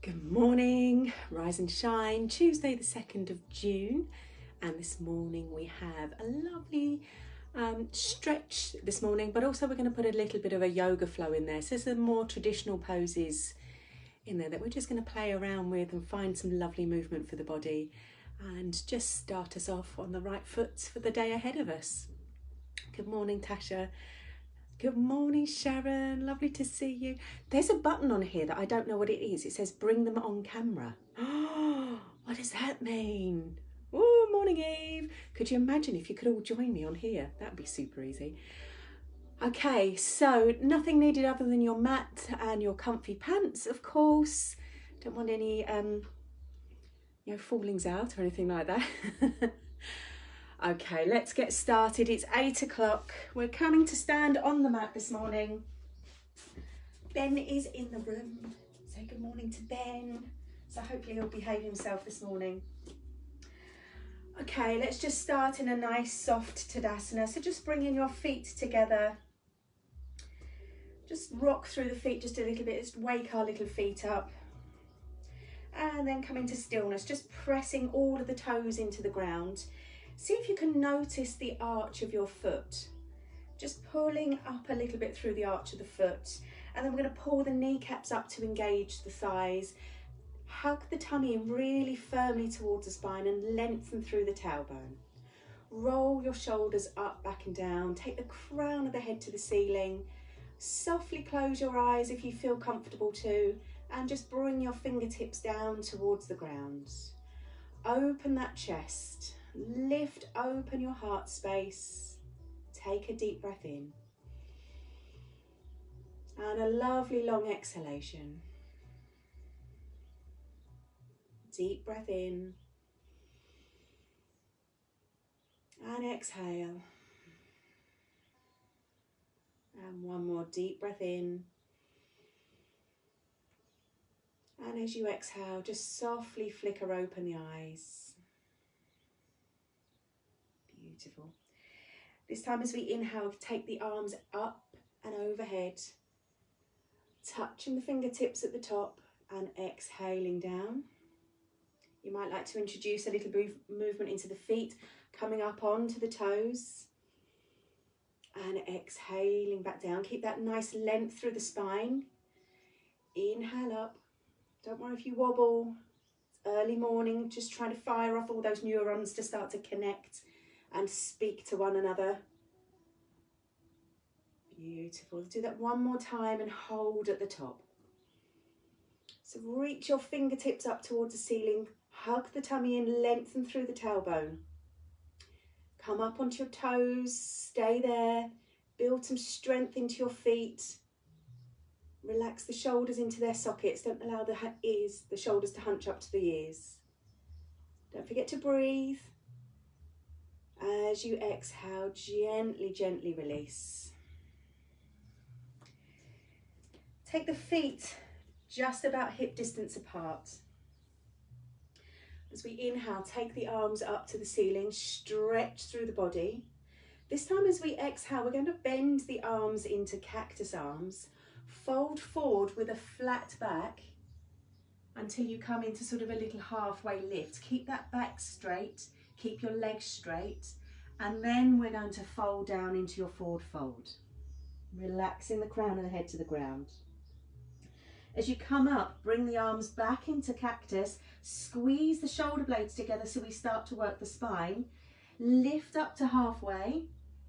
Good morning, rise and shine, Tuesday the 2nd of June, and this morning we have a lovely stretch this morning, but also we're going to put a little bit of a yoga flow in there. So there's some more traditional poses in there that we're just going to play around with and find some lovely movement for the body and just start us off on the right foot for the day ahead of us. Good morning, Tasha. Good morning, Sharon. Lovely to see you. There's a button on here that I don't know what it is. It says bring them on camera. Oh, what does that mean? Oh, morning, Eve. Could you imagine if you could all join me on here? That'd be super easy. Okay, so nothing needed other than your mat and your comfy pants, of course. Don't want any, fallings out or anything like that. Okay, let's get started. It's 8 o'clock. We're coming to stand on the mat this morning. Ben is in the room. Say good morning to Ben. So hopefully he'll behave himself this morning. Okay, let's just start in a nice soft Tadasana. So just bringing your feet together. Just rock through the feet just a little bit. Just wake our little feet up. And then come into stillness. Just pressing all of the toes into the ground. See if you can notice the arch of your foot. Just pulling up a little bit through the arch of the foot. And then we're going to pull the kneecaps up to engage the thighs. Hug the tummy in really firmly towards the spine and lengthen through the tailbone. Roll your shoulders up, back and down. Take the crown of the head to the ceiling. Softly close your eyes if you feel comfortable to. And just bring your fingertips down towards the ground. Open that chest. Lift open your heart space. Take a deep breath in. And a lovely long exhalation. Deep breath in. And exhale. And one more deep breath in. And as you exhale, just softly flicker open the eyes. Beautiful. This time as we inhale, take the arms up and overhead, touching the fingertips at the top and exhaling down. You might like to introduce a little movement into the feet, coming up onto the toes and exhaling back down. Keep that nice length through the spine. Inhale up. Don't worry if you wobble. It's early morning, just trying to fire off all those neurons to start to connect and speak to one another. Beautiful. Do that one more time and hold at the top. So reach your fingertips up towards the ceiling. Hug the tummy in, lengthen through the tailbone. Come up onto your toes. Stay there. Build some strength into your feet. Relax the shoulders into their sockets. Don't allow the shoulders to hunch up to the ears. Don't forget to breathe. As you exhale, gently, gently release. Take the feet just about hip distance apart. As we inhale, take the arms up to the ceiling, stretch through the body. This time as we exhale, we're going to bend the arms into cactus arms. Fold forward with a flat back until you come into sort of a little halfway lift. Keep that back straight. Keep your legs straight, and then we're going to fold down into your forward fold, relaxing the crown of the head to the ground. As you come up, bring the arms back into cactus, squeeze the shoulder blades together so we start to work the spine, lift up to halfway,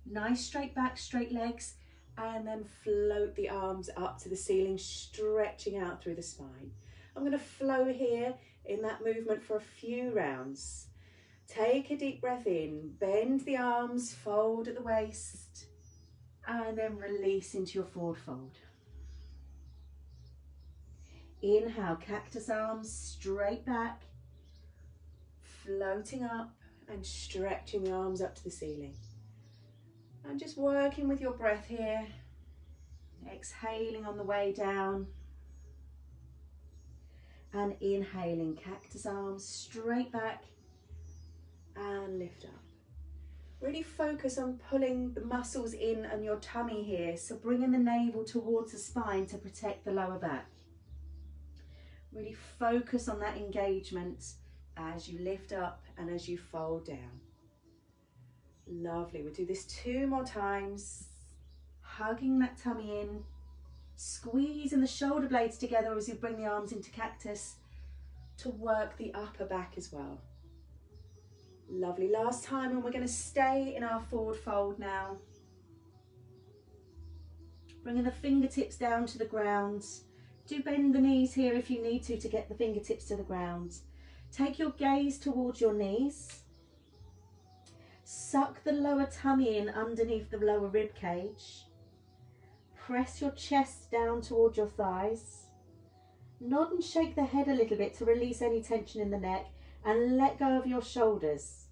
nice straight back, straight legs, and then float the arms up to the ceiling, stretching out through the spine. I'm going to flow here in that movement for a few rounds. Take a deep breath in, bend the arms, fold at the waist, and then release into your forward fold. Inhale, cactus arms, straight back, floating up and stretching the arms up to the ceiling. And just working with your breath here, exhaling on the way down, and inhaling, cactus arms, straight back, and lift up. Really focus on pulling the muscles in and your tummy here. So bringing the navel towards the spine to protect the lower back. Really focus on that engagement as you lift up and as you fold down. Lovely. We'll do this 2 more times. Hugging that tummy in, squeezing the shoulder blades together as you bring the arms into cactus to work the upper back as well. Lovely. Last time, and we're going to stay in our forward fold now. Bringing the fingertips down to the ground. Do bend the knees here if you need to get the fingertips to the ground. Take your gaze towards your knees. Suck the lower tummy in underneath the lower rib cage. Press your chest down towards your thighs. Nod and shake the head a little bit to release any tension in the neck, and let go of your shoulders.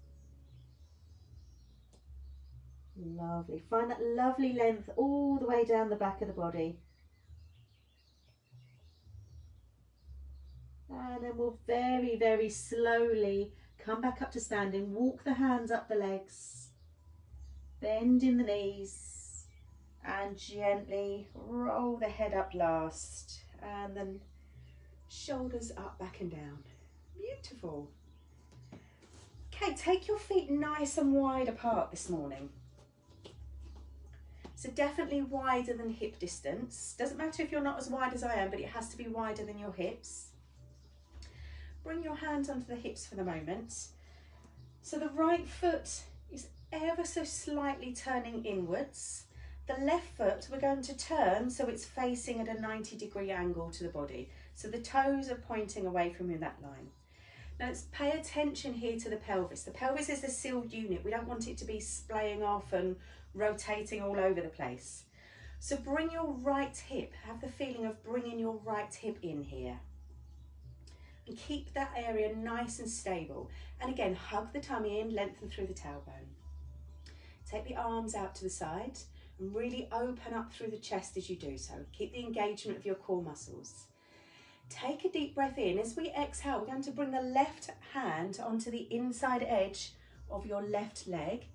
Lovely. Find that lovely length all the way down the back of the body. And then we'll very, very slowly come back up to standing. Walk the hands up the legs. Bend in the knees. And gently roll the head up last. And then shoulders up, back and down. Beautiful. Okay, take your feet nice and wide apart this morning. So definitely wider than hip distance. Doesn't matter if you're not as wide as I am, but it has to be wider than your hips. Bring your hands onto the hips for the moment. So the right foot is ever so slightly turning inwards. The left foot we're going to turn so it's facing at a 90-degree angle to the body. So the toes are pointing away from you in that line. Now let's pay attention here to the pelvis. The pelvis is a sealed unit. We don't want it to be splaying off and rotating all over the place. So bring your right hip, have the feeling of bringing your right hip in here. And keep that area nice and stable. And again, hug the tummy in, lengthen through the tailbone. Take the arms out to the side and really open up through the chest as you do so. Keep the engagement of your core muscles. Take a deep breath in. As we exhale, we're going to bring the left hand onto the inside edge of your left leg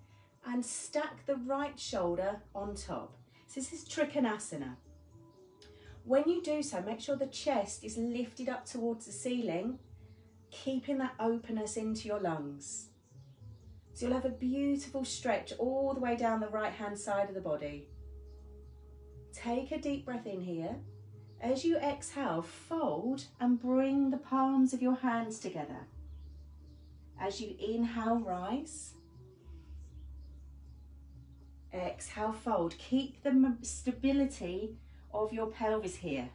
and stack the right shoulder on top. So this is Trikonasana. When you do so, make sure the chest is lifted up towards the ceiling, keeping that openness into your lungs. So you'll have a beautiful stretch all the way down the right hand side of the body. Take a deep breath in here. As you exhale, fold and bring the palms of your hands together. As you inhale, rise. Exhale, fold. Keep the stability of your pelvis here.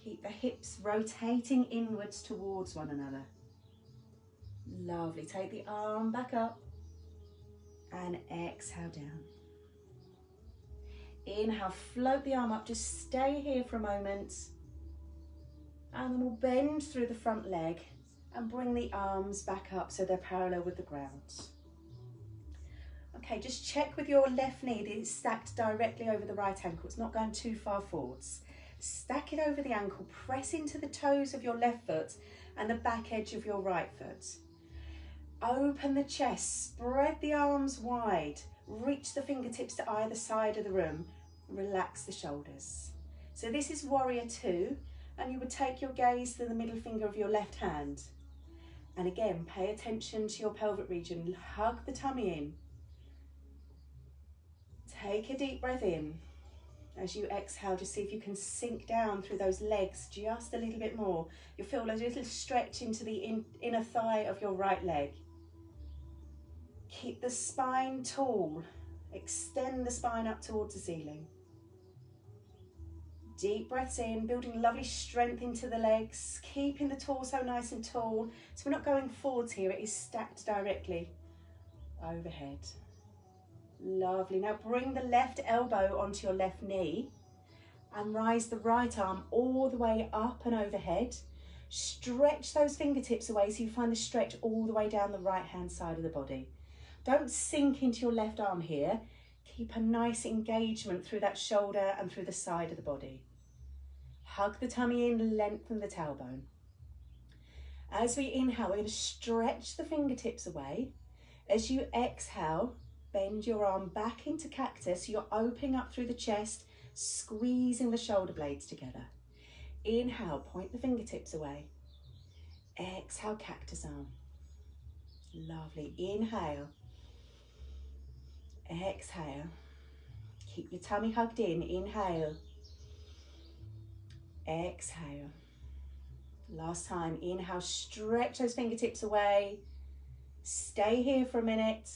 Keep the hips rotating inwards towards one another. Lovely. Take the arm back up and exhale down. Inhale, float the arm up. Just stay here for a moment. And then we'll bend through the front leg and bring the arms back up so they're parallel with the ground. Okay, just check with your left knee that it's stacked directly over the right ankle. It's not going too far forwards. Stack it over the ankle, press into the toes of your left foot and the back edge of your right foot. Open the chest, spread the arms wide, reach the fingertips to either side of the room, relax the shoulders. So this is warrior 2, and you would take your gaze to the middle finger of your left hand. And again, pay attention to your pelvic region, hug the tummy in. Take a deep breath in. As you exhale, just see if you can sink down through those legs just a little bit more. You'll feel a little stretch into the inner thigh of your right leg. Keep the spine tall. Extend the spine up towards the ceiling. Deep breaths in, building lovely strength into the legs, keeping the torso nice and tall. So we're not going forwards here, it is stacked directly overhead. Lovely. Now bring the left elbow onto your left knee and rise the right arm all the way up and overhead. Stretch those fingertips away so you find the stretch all the way down the right hand side of the body. Don't sink into your left arm here. Keep a nice engagement through that shoulder and through the side of the body. Hug the tummy in, lengthen the tailbone. As we inhale, we're going to stretch the fingertips away. As you exhale, bend your arm back into cactus. You're opening up through the chest, squeezing the shoulder blades together. Inhale, point the fingertips away. Exhale, cactus arm. Lovely. Inhale. Exhale. Keep your tummy hugged in. Inhale. Exhale. Last time. Inhale, stretch those fingertips away. Stay here for a minute.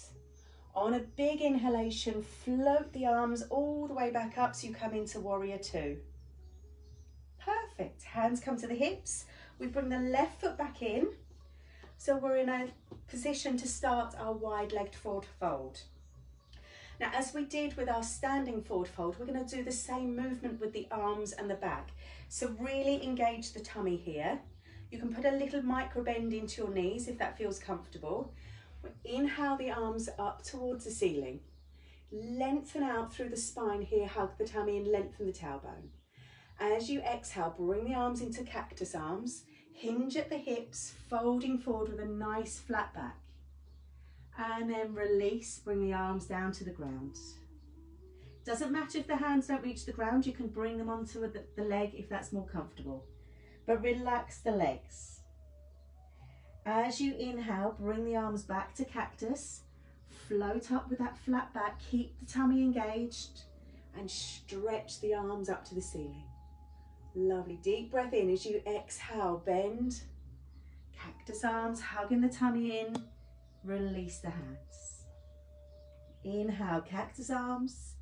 On a big inhalation, float the arms all the way back up so you come into warrior two. Perfect. Hands come to the hips. We bring the left foot back in. So we're in a position to start our wide-legged forward fold. Now, as we did with our standing forward fold, we're going to do the same movement with the arms and the back. So really engage the tummy here. You can put a little micro bend into your knees if that feels comfortable. Inhale the arms up towards the ceiling. Lengthen out through the spine here, hug the tummy and lengthen the tailbone. As you exhale, bring the arms into cactus arms. Hinge at the hips, folding forward with a nice flat back. And then release, bring the arms down to the ground. Doesn't matter if the hands don't reach the ground, you can bring them onto the leg if that's more comfortable. But relax the legs. As you inhale, bring the arms back to cactus. Float up with that flat back, keep the tummy engaged and stretch the arms up to the ceiling. Lovely, deep breath in as you exhale, bend. Cactus arms, hugging the tummy in, release the hands. Inhale, cactus arms,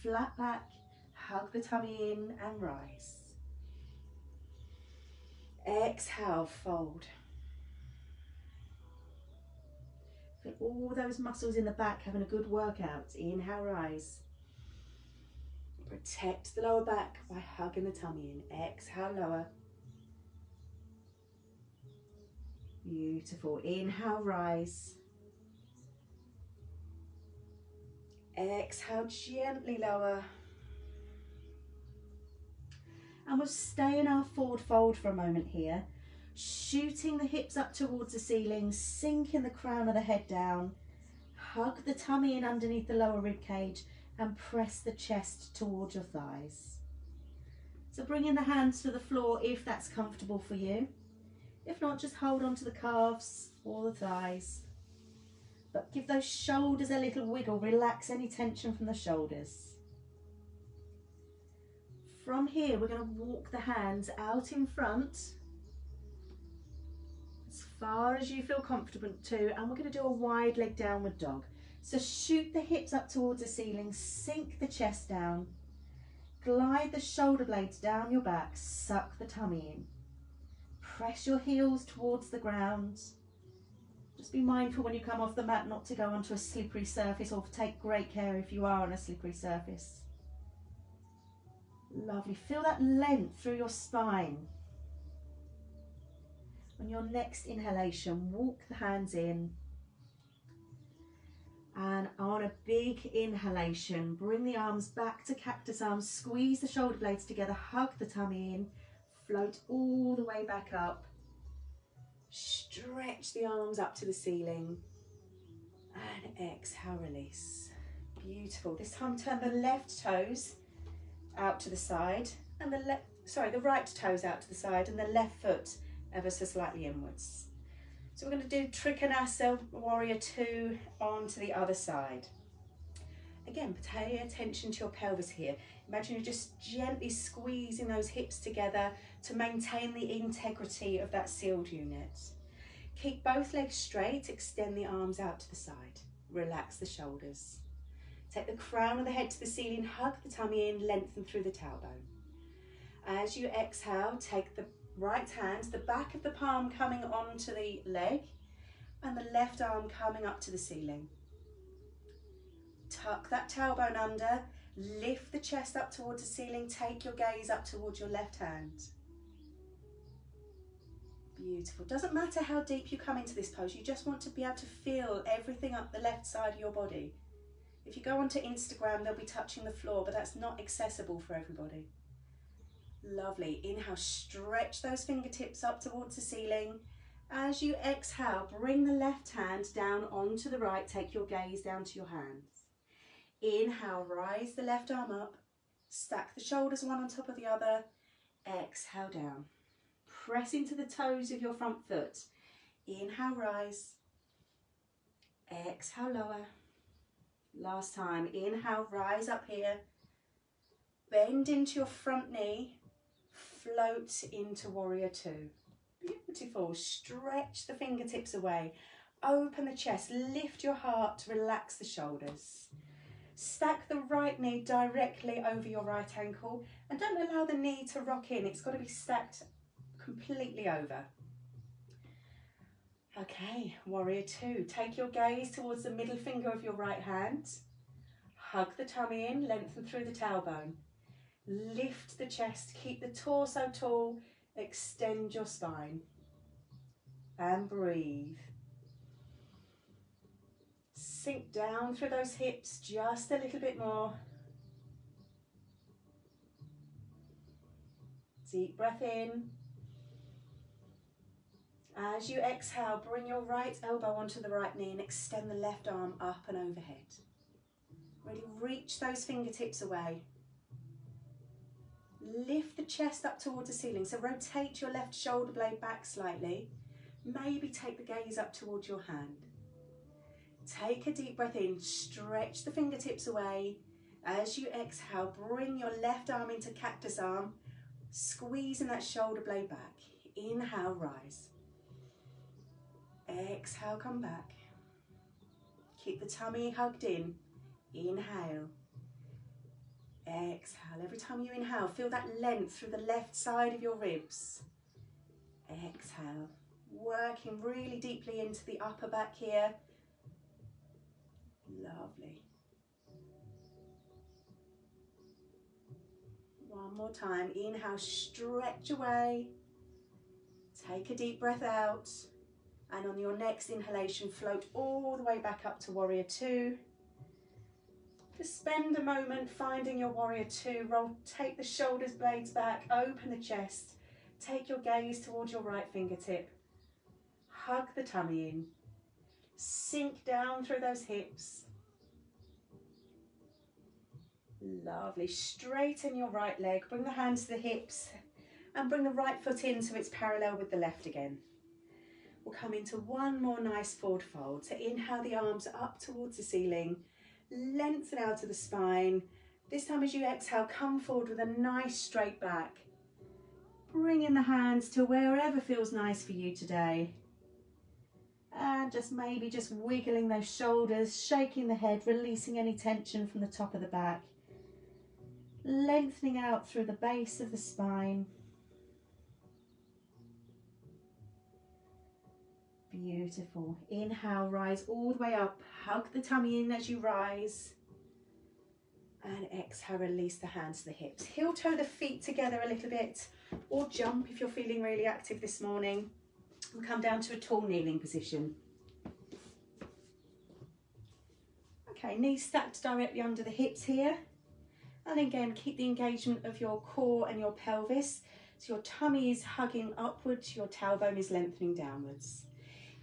flat back, hug the tummy in and rise. Exhale, fold. Feel all those muscles in the back having a good workout. Inhale, rise. Protect the lower back by hugging the tummy in. Exhale, lower. Beautiful. Inhale, rise. Exhale, gently lower. And we'll stay in our forward fold for a moment here. Shooting the hips up towards the ceiling, sinking the crown of the head down. Hug the tummy in underneath the lower rib cage and press the chest towards your thighs. So bringing the hands to the floor if that's comfortable for you. If not, just hold on to the calves or the thighs. But give those shoulders a little wiggle, relax any tension from the shoulders. From here, we're going to walk the hands out in front as far as you feel comfortable to, and we're going to do a wide leg downward dog. So shoot the hips up towards the ceiling, sink the chest down, glide the shoulder blades down your back, suck the tummy in. Press your heels towards the ground. Just be mindful when you come off the mat not to go onto a slippery surface, or take great care if you are on a slippery surface. Lovely. Feel that length through your spine. On your next inhalation, walk the hands in. And on a big inhalation, bring the arms back to cactus arms, squeeze the shoulder blades together, hug the tummy in, float all the way back up. Stretch the arms up to the ceiling and exhale, release. Beautiful. This time turn the left toes out to the side and the right toes out to the side and the left foot ever so slightly inwards. So we're going to do Trikonasa Warrior 2 onto the other side. Again, pay attention to your pelvis here. Imagine you're just gently squeezing those hips together to maintain the integrity of that sealed unit. Keep both legs straight, extend the arms out to the side. Relax the shoulders. Take the crown of the head to the ceiling, hug the tummy in, lengthen through the tailbone. As you exhale, take the right hand, the back of the palm coming onto the leg, and the left arm coming up to the ceiling. Tuck that tailbone under, lift the chest up towards the ceiling, take your gaze up towards your left hand. Beautiful. Doesn't matter how deep you come into this pose, you just want to be able to feel everything up the left side of your body. If you go onto Instagram, they'll be touching the floor, but that's not accessible for everybody. Lovely. Inhale, stretch those fingertips up towards the ceiling. As you exhale, bring the left hand down onto the right, take your gaze down to your hands. Inhale, rise the left arm up, stack the shoulders one on top of the other. Exhale down. Press into the toes of your front foot. Inhale, rise. Exhale, lower. Last time. Inhale, rise up here. Bend into your front knee. Float into warrior two. Beautiful. Stretch the fingertips away. Open the chest. Lift your heart to relax the shoulders. Stack the right knee directly over your right ankle and don't allow the knee to rock in. It's got to be stacked completely over. Okay, warrior two. Take your gaze towards the middle finger of your right hand. Hug the tummy in, lengthen through the tailbone. Lift the chest, keep the torso tall, extend your spine. And breathe. Sink down through those hips just a little bit more. Deep breath in. As you exhale, bring your right elbow onto the right knee and extend the left arm up and overhead. Really reach those fingertips away. Lift the chest up towards the ceiling, so rotate your left shoulder blade back slightly. Maybe take the gaze up towards your hand. Take a deep breath in, stretch the fingertips away. As you exhale, bring your left arm into cactus arm, squeezing that shoulder blade back. Inhale, rise. Exhale, come back. Keep the tummy hugged in. Inhale. Exhale. Every time you inhale, feel that length through the left side of your ribs. Exhale. Working really deeply into the upper back here. Lovely. One more time. Inhale, stretch away. Take a deep breath out. And on your next inhalation, float all the way back up to warrior two. Just spend a moment finding your warrior two. Take the shoulders blades back, open the chest. Take your gaze towards your right fingertip. Hug the tummy in. Sink down through those hips. Lovely. Straighten your right leg. Bring the hands to the hips and bring the right foot in so it's parallel with the left again. We'll come into one more nice forward fold. So inhale the arms up towards the ceiling. Lengthen out of the spine. This time as you exhale, come forward with a nice straight back. Bring in the hands to wherever feels nice for you today. And maybe just wiggling those shoulders, shaking the head, releasing any tension from the top of the back. Lengthening out through the base of the spine. Beautiful. Inhale, rise all the way up. Hug the tummy in as you rise. And exhale, release the hands to the hips. Heel toe the feet together a little bit, or jump if you're feeling really active this morning. We'll come down to a tall kneeling position. Okay, knees stacked directly under the hips here. And again, keep the engagement of your core and your pelvis. So your tummy is hugging upwards, your tailbone is lengthening downwards.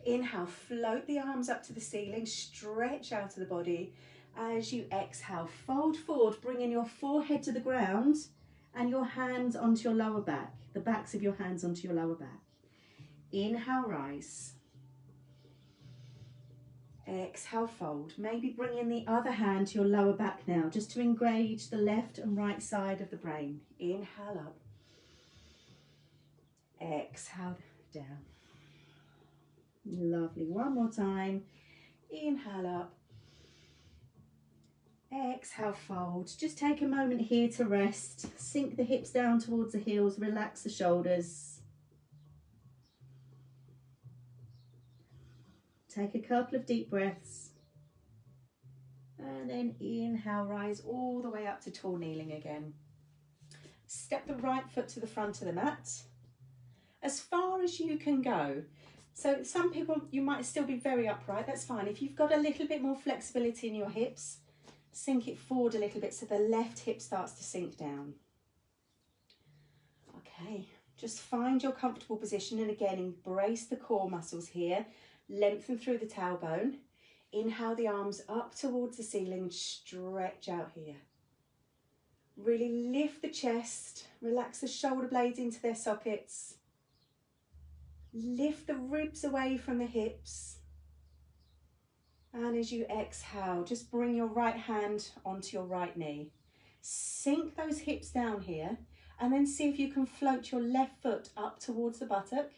Inhale, float the arms up to the ceiling, stretch out of the body. As you exhale, fold forward, bringing your forehead to the ground and your hands onto your lower back, the backs of your hands onto your lower back. Inhale, rise. Exhale, fold. Maybe bring in the other hand to your lower back now, just to engage the left and right side of the brain. Inhale up. Exhale down. Lovely. One more time. Inhale up. Exhale, fold. Just take a moment here to rest. Sink the hips down towards the heels. Relax the shoulders. Take a couple of deep breaths. And then inhale, rise all the way up to tall kneeling again. Step the right foot to the front of the mat. As far as you can go. So some people, you might still be very upright. That's fine. If you've got a little bit more flexibility in your hips, sink it forward a little bit so the left hip starts to sink down. Okay, just find your comfortable position and again, embrace the core muscles here. Lengthen through the tailbone. Inhale the arms up towards the ceiling and stretch out here. Really lift the chest, relax the shoulder blades into their sockets. Lift the ribs away from the hips. And as you exhale, just bring your right hand onto your right knee. Sink those hips down here and then see if you can float your left foot up towards the buttock.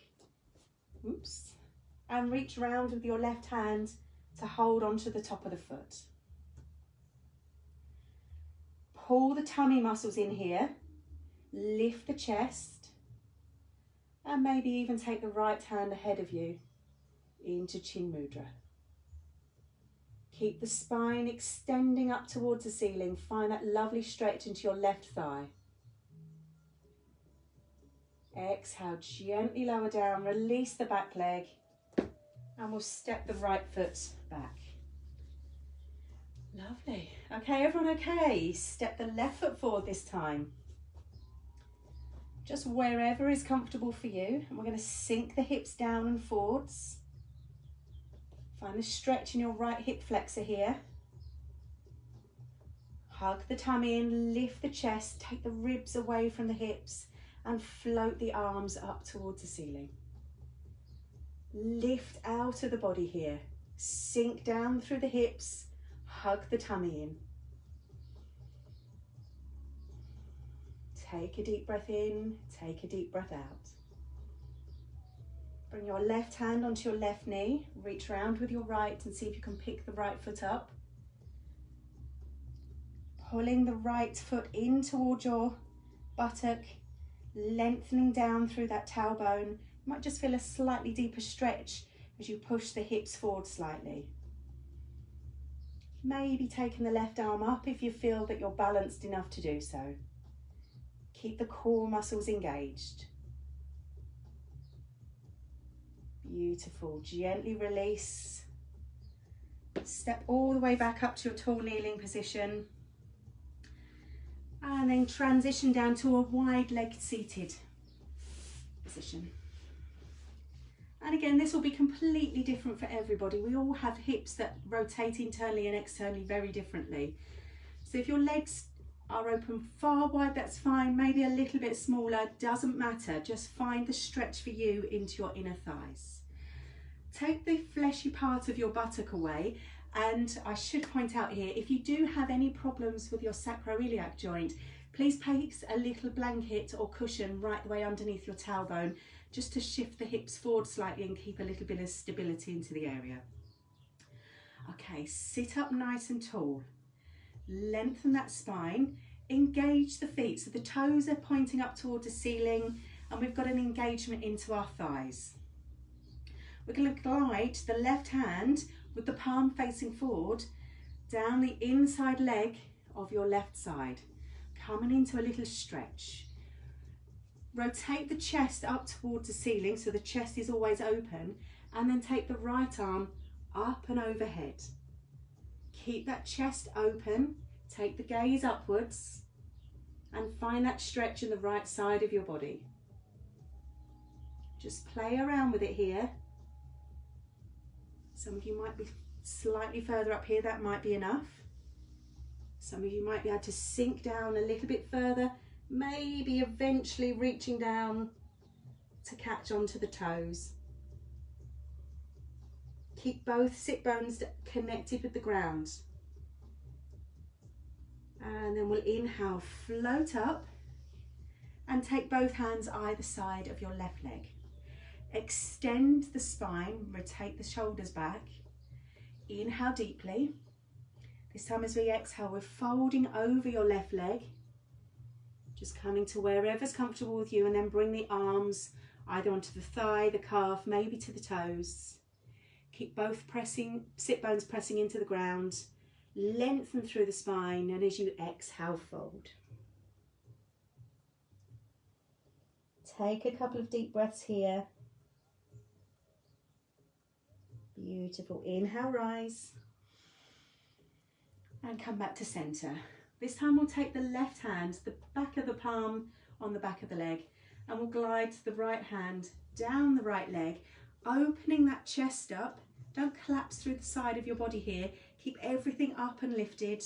Oops. And reach round with your left hand to hold onto the top of the foot. Pull the tummy muscles in here. Lift the chest. And maybe even take the right hand ahead of you into Chin Mudra. Keep the spine extending up towards the ceiling. Find that lovely stretch into your left thigh. Exhale, gently lower down, release the back leg, and we'll step the right foot back. Lovely. Okay, everyone okay? Step the left foot forward this time. Just wherever is comfortable for you. And we're going to sink the hips down and forwards. Find the stretch in your right hip flexor here. Hug the tummy in, lift the chest, take the ribs away from the hips and float the arms up towards the ceiling. Lift out of the body here. Sink down through the hips, hug the tummy in. Take a deep breath in, take a deep breath out. Bring your left hand onto your left knee, reach round with your right and see if you can pick the right foot up. Pulling the right foot in towards your buttock, lengthening down through that tailbone. You might just feel a slightly deeper stretch as you push the hips forward slightly. Maybe taking the left arm up if you feel that you're balanced enough to do so. Keep the core muscles engaged. Beautiful. Gently release. Step all the way back up to your tall kneeling position. And then transition down to a wide-legged seated position. And again, this will be completely different for everybody. We all have hips that rotate internally and externally very differently. So if your legs are open far wide, that's fine. Maybe a little bit smaller, doesn't matter. Just find the stretch for you into your inner thighs. Take the fleshy part of your buttock away. And I should point out here, if you do have any problems with your sacroiliac joint, please place a little blanket or cushion right the way underneath your tailbone, just to shift the hips forward slightly and keep a little bit of stability into the area. Okay, sit up nice and tall. Lengthen that spine, engage the feet. So the toes are pointing up towards the ceiling and we've got an engagement into our thighs. We're going to glide the left hand with the palm facing forward down the inside leg of your left side, coming into a little stretch. Rotate the chest up towards the ceiling so the chest is always open, and then take the right arm up and overhead. Keep that chest open, take the gaze upwards and find that stretch in the right side of your body. Just play around with it here. Some of you might be slightly further up here, that might be enough. Some of you might be able to sink down a little bit further, maybe eventually reaching down to catch onto the toes. Keep both sit bones connected with the ground. And then we'll inhale, float up and take both hands either side of your left leg. Extend the spine, rotate the shoulders back. Inhale deeply. This time as we exhale, we're folding over your left leg. Just coming to wherever's comfortable with you, and then bring the arms either onto the thigh, the calf, maybe to the toes. Keep both sit bones pressing into the ground. Lengthen through the spine, and as you exhale, fold. Take a couple of deep breaths here. Beautiful. Inhale, rise. And come back to center. This time we'll take the left hand, the back of the palm on the back of the leg, and we'll glide the right hand down the right leg, opening that chest up. Don't collapse through the side of your body here. Keep everything up and lifted.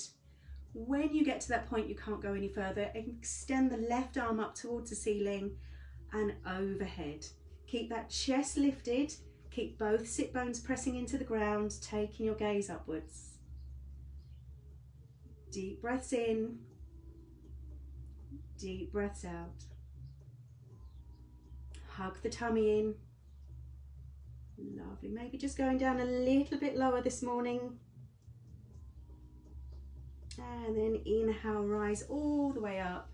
When you get to that point you can't go any further, extend the left arm up towards the ceiling and overhead. Keep that chest lifted, keep both sit bones pressing into the ground, taking your gaze upwards. Deep breaths in, deep breaths out. Hug the tummy in. Lovely. Maybe just going down a little bit lower this morning. And then inhale, rise all the way up.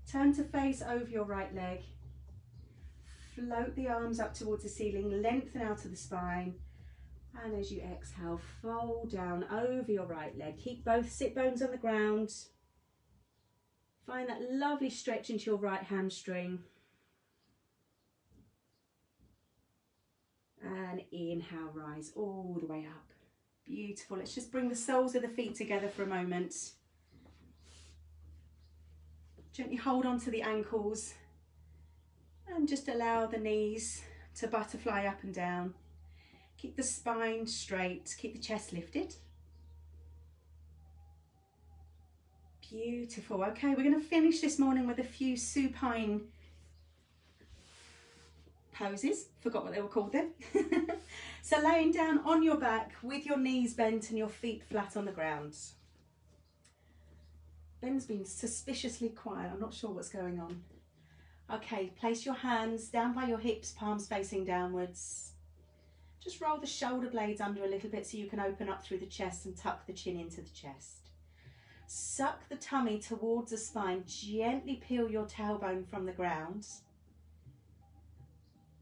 Turn to face over your right leg. Float the arms up towards the ceiling, lengthen out of the spine. And as you exhale, fold down over your right leg. Keep both sit bones on the ground. Find that lovely stretch into your right hamstring. And inhale, rise all the way up. Beautiful. Let's just bring the soles of the feet together for a moment. Gently hold on to the ankles and just allow the knees to butterfly up and down. Keep the spine straight, keep the chest lifted. Beautiful. Okay, we're going to finish this morning with a few supine poses. Forgot what they were called then. So laying down on your back with your knees bent and your feet flat on the ground. Ben's been suspiciously quiet. I'm not sure what's going on. Okay, place your hands down by your hips, palms facing downwards. Just roll the shoulder blades under a little bit so you can open up through the chest and tuck the chin into the chest. Suck the tummy towards the spine. Gently peel your tailbone from the ground.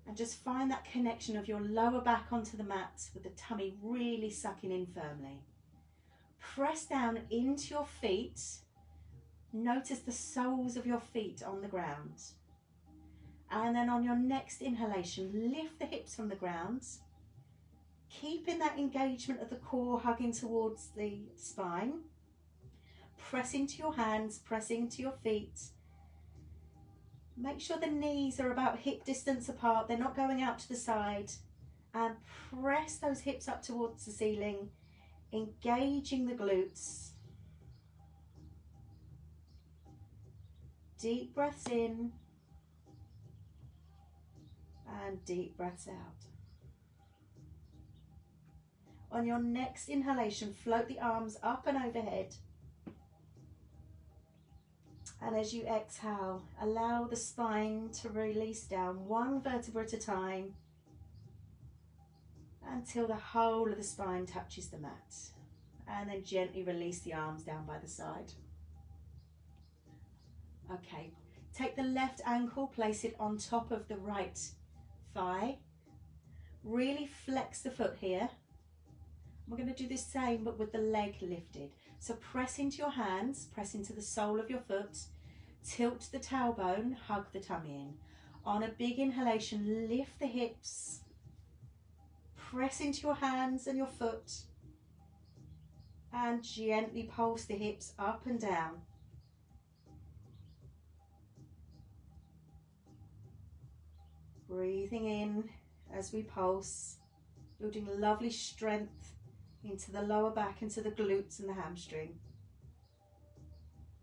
And just find that connection of your lower back onto the mat with the tummy really sucking in firmly. Press down into your feet. Notice the soles of your feet on the ground. And then on your next inhalation, lift the hips from the ground. Keeping that engagement of the core hugging towards the spine. Press into your hands, press into your feet. Make sure the knees are about hip distance apart. They're not going out to the side. And press those hips up towards the ceiling, engaging the glutes. Deep breaths in and deep breaths out. On your next inhalation, float the arms up and overhead. And as you exhale, allow the spine to release down one vertebra at a time until the whole of the spine touches the mat. And then gently release the arms down by the side. Okay, take the left ankle, place it on top of the right thigh. Really flex the foot here. We're going to do the same but with the leg lifted. So press into your hands, press into the sole of your foot, tilt the tailbone, hug the tummy in. On a big inhalation, lift the hips, press into your hands and your foot, and gently pulse the hips up and down. Breathing in as we pulse, building lovely strength into the lower back, into the glutes and the hamstring.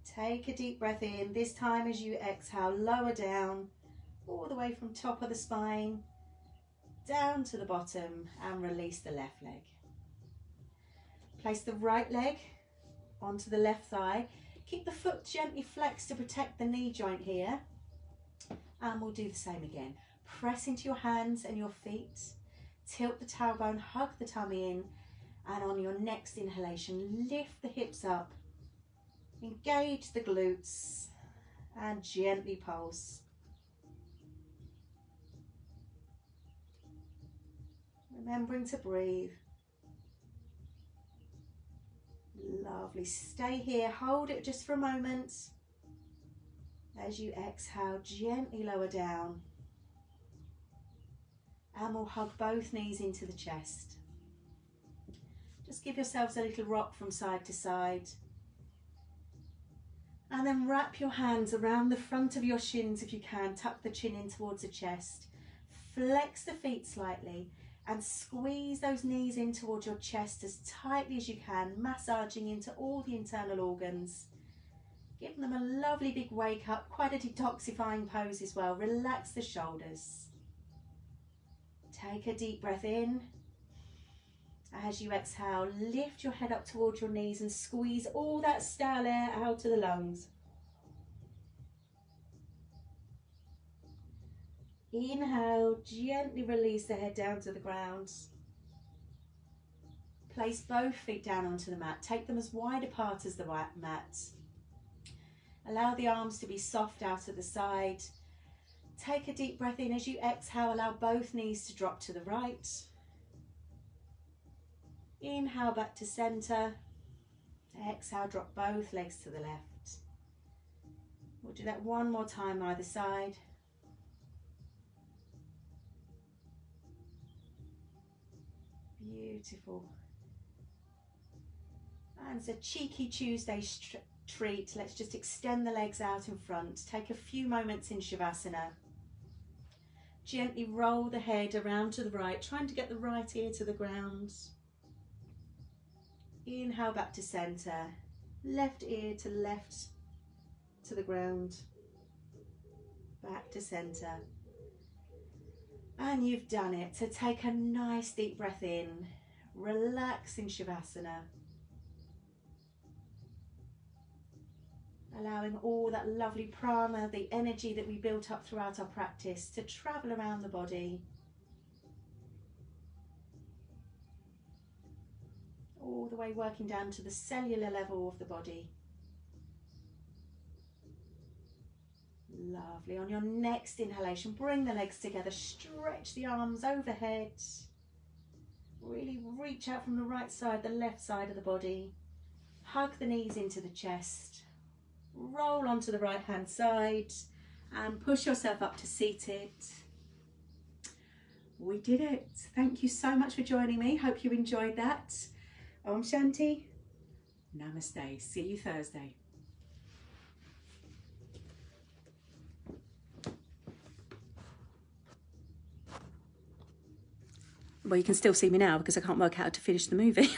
Take a deep breath in. This time as you exhale, lower down, all the way from top of the spine, down to the bottom, and release the left leg. Place the right leg onto the left thigh. Keep the foot gently flexed to protect the knee joint here. And we'll do the same again. Press into your hands and your feet. Tilt the tailbone, hug the tummy in. And on your next inhalation, lift the hips up, engage the glutes, and gently pulse. Remembering to breathe. Lovely. Stay here, hold it just for a moment. As you exhale, gently lower down. And we'll hug both knees into the chest. Just give yourselves a little rock from side to side. And then wrap your hands around the front of your shins if you can. Tuck the chin in towards the chest. Flex the feet slightly. And squeeze those knees in towards your chest as tightly as you can, massaging into all the internal organs. Give them a lovely big wake up, quite a detoxifying pose as well. Relax the shoulders. Take a deep breath in. As you exhale, lift your head up towards your knees and squeeze all that stale air out of the lungs. Inhale, gently release the head down to the ground. Place both feet down onto the mat. Take them as wide apart as the mat. Allow the arms to be soft out at the side. Take a deep breath in. As you exhale, allow both knees to drop to the right. Inhale back to center. Exhale, drop both legs to the left. We'll do that one more time either side. Beautiful. And it's a cheeky Tuesday treat. Let's just extend the legs out in front. Take a few moments in Shavasana. Gently roll the head around to the right, trying to get the right ear to the ground. Inhale back to center. Left ear to left to the ground. Back to center. And you've done it. So take a nice deep breath in. Relax in Shavasana. Allowing all that lovely prana, the energy that we built up throughout our practice, to travel around the body. All the way working down to the cellular level of the body. Lovely. On your next inhalation, bring the legs together, stretch the arms overhead. Really reach out from the right side, the left side of the body. Hug the knees into the chest. Roll onto the right hand side and push yourself up to seated. We did it. Thank you so much for joining me. Hope you enjoyed that. Om Shanti. Namaste. See you Thursday. Well, you can still see me now because I can't work out how to finish the movie.